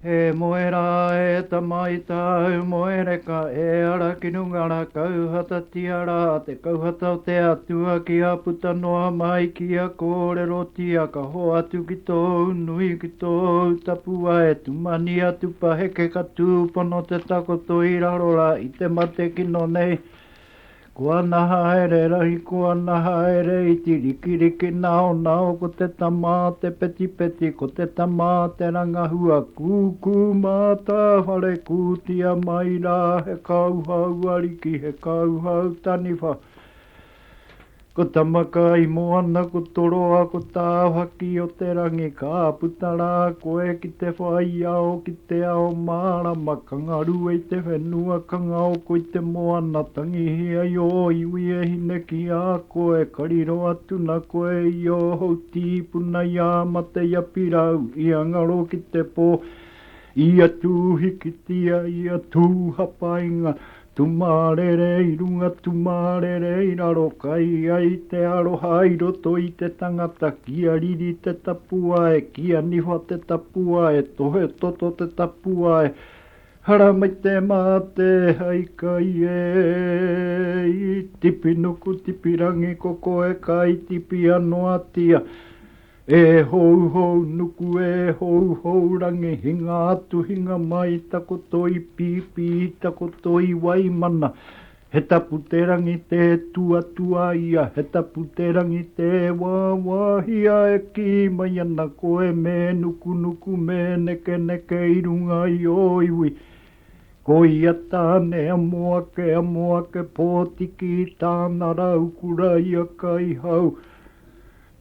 E moera e tamaita moere ka e ara ki nungara kauhata tiara te kauhata o te atua ki a puta noa mai ki a kōrero tia ka ho atu ki tō nui ki tō tapua e tumani atu paheke ka tūpono te takoto i rarora i te mate kino nei. Kua naha ere rahi, kua naha ere iti rikiriki nao nao ko te tama te peti peti ko te tama te rangahua kūkū māta whare kūtia mai rā he kauhau ariki he kauhau taniwha. Ko tamaka i moana ko toroa ko tāwhaki o te rangi ka putara koe ki te whai ao ki te ao mārama kangaru e te whenua kangao ko i te moana tangihia i o iwi e hine ki a koe kariro atu na koe i o houti puna i a mate i a pirau i angaro ki te pō i a tūhikitia i a tūhapainga tumarere i runga tumarere i raro kai ai te aroha i roto i te tangata kia riri te tapua e kia niwa te tapua e tohe toto te tapua e hara mai te mate hai kai e i tipi nuku tipi rangi koko e kai tipi anoatia e hou hou nuku e hou hou rangi hinga atu hinga mai takoto i pipi takoto i waimana he tapu te rangi te tua tua ia he tapu te rangi te wawahia e ki mai ana koe me nuku nuku me neke neke i runga i o iwi ko ia tāne a moake pōtiki tāna raukura ia kai hau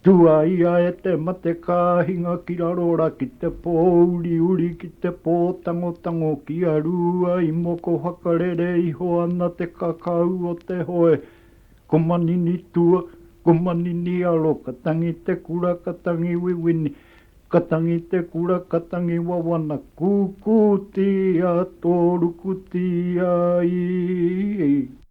tua ia e te mate kāhinga ki rarora ki te pō uri uri ki te pō tango tango ki a rua i moko hakarere i ho ana te kakau o te hoe. Ko manini tua, ko manini alo, katangi te kura, katangi wiwini, katangi te kura, katangi wawana, kukutia, torukutia i.